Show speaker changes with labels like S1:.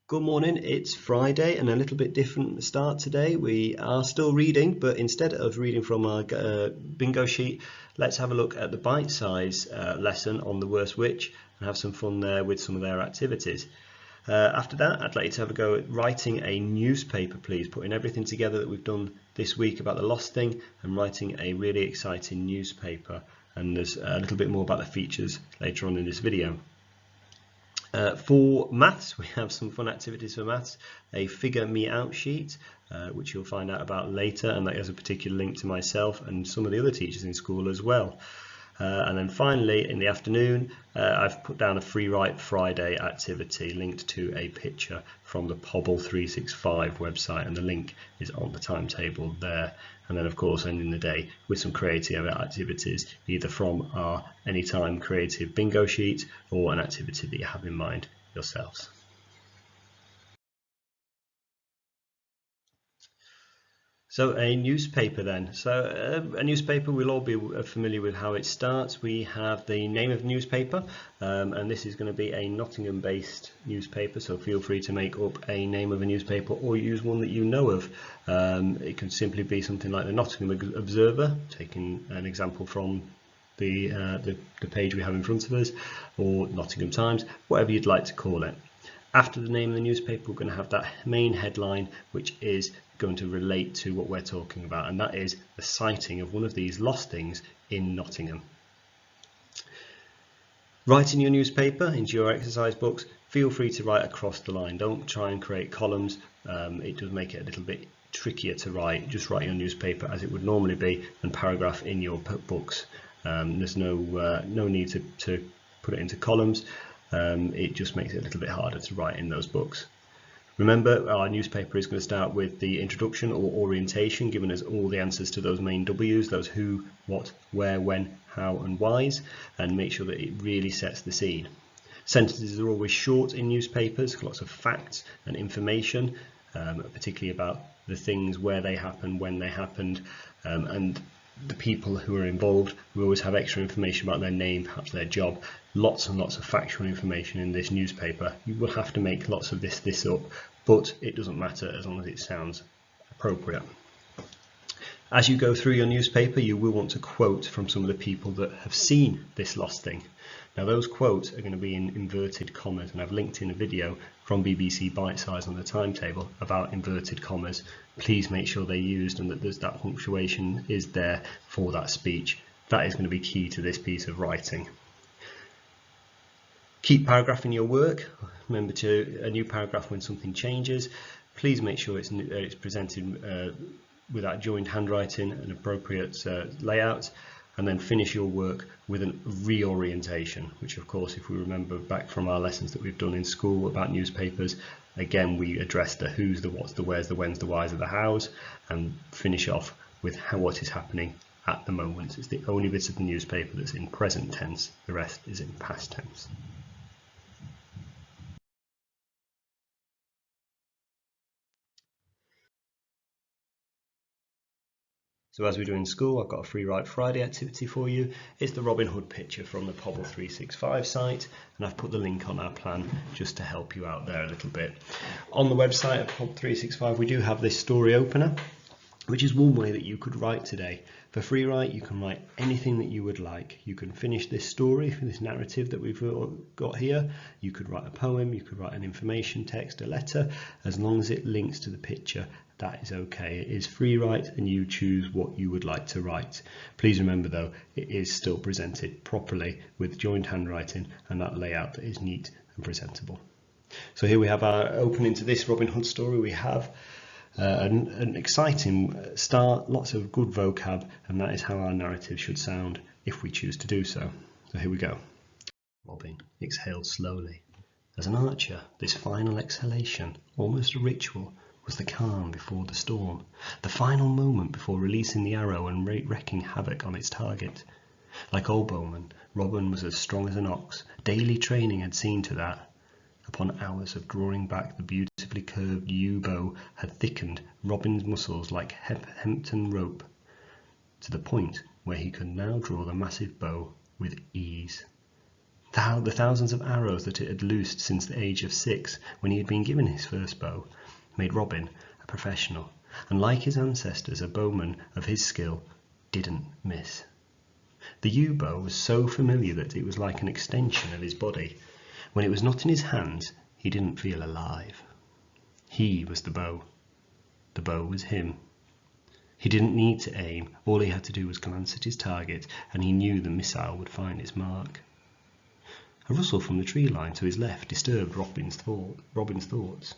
S1: Good morning, it's Friday and a little bit different start today. We are still reading, but instead of reading from our bingo sheet, let's have a look at the bite size lesson on the worst witch and have some fun there with some of their activities. After that, I'd like you to have a go at writing a newspaper, please, putting everything together that we've done this week about the lost thing and writing a really exciting newspaper. And there's a little bit more about the features later on in this video. For maths, we have some fun activities for maths, a figure me out sheet, which you'll find out about later, and that has a particular link to myself and some of the other teachers in school as well. And then finally, in the afternoon, I've put down a Free Write Friday activity linked to a picture from the Pobble 365 website, and the link is on the timetable there. And then, of course, ending the day with some creative activities, either from our Anytime Creative bingo sheet or an activity that you have in mind yourselves. So a newspaper then. So a newspaper, we'll all be familiar with how it starts. We have the name of the newspaper, and this is going to be a Nottingham based newspaper, so feel free to make up a name of a newspaper or use one that you know of. It can simply be something like the Nottingham Observer, taking an example from the page we have in front of us, or Nottingham Times, whatever you'd like to call it. After the name of the newspaper, we're going to have that main headline, which is going to relate to what we're talking about, and that is the sighting of one of these lost things in Nottingham. Writing your newspaper into your exercise books, feel free to write across the line. Don't try and create columns. It does make it a little bit trickier to write. Just write your newspaper as it would normally be and paragraph in your books. There's no need to put it into columns. It just makes it a little bit harder to write in those books. Remember, our newspaper is going to start with the introduction or orientation, giving us all the answers to those main W's, those who, what, where, when, how and whys, and make sure that it really sets the scene. Sentences are always short in newspapers, lots of facts and information, particularly about the things, where they happened, when they happened, and the people who are involved. We always have extra information about their name, perhaps their job, lots and lots of factual information in this newspaper. You will have to make lots of this up, but it doesn't matter as long as it sounds appropriate. As you go through your newspaper, you will want to quote from some of the people that have seen this lost thing. Now those quotes are going to be in inverted commas, and I've linked in a video from BBC Bitesize on the timetable about inverted commas. Please make sure they're used and that that punctuation is there for that speech. That is going to be key to this piece of writing. Keep paragraphing your work. Remember to a new paragraph when something changes. Please make sure it's presented with that joined handwriting and appropriate layout. And then finish your work with a reorientation, which of course, if we remember back from our lessons that we've done in school about newspapers, again we address the who's, the what's, the where's, the when's, the why's, and the how's, and finish off with what is happening at the moment. It's the only bit of the newspaper that's in present tense, the rest is in past tense. So as we do in school, I've got a Free Write Friday activity for you. It's the Robin Hood picture from the Pobble 365 site, and I've put the link on our plan just to help you out there a little bit. On the website of Pobble 365, we do have this story opener, which is one way that you could write today. For Free Write, you can write anything that you would like. You can finish this story, this narrative that we've got here. You could write a poem, you could write an information text, a letter, as long as it links to the picture. That is okay. It is Free Write and you choose what you would like to write. Please remember though, it is still presented properly with joined handwriting and that layout that is neat and presentable. So here we have our opening to this Robin Hood story. We have an exciting start, lots of good vocab, and that is how our narrative should sound if we choose to do so. So here we go. Robin exhaled slowly. As an archer, this final exhalation, almost a ritual, was the calm before the storm, the final moment before releasing the arrow and wreaking havoc on its target. Like all bowmen, Robin was as strong as an ox. Daily training had seen to that. Upon hours of drawing back, the beautifully curved yew bow had thickened Robin's muscles like hempen rope, to the point where he could now draw the massive bow with ease. The thousands of arrows that it had loosed since the age of 6, when he had been given his first bow, made Robin a professional, and like his ancestors, a bowman of his skill didn't miss. The yew bow was so familiar that it was like an extension of his body. When it was not in his hands, he didn't feel alive. He was the bow. The bow was him. He didn't need to aim. All he had to do was glance at his target, and he knew the missile would find its mark. A rustle from the tree line to his left disturbed Robin's thoughts.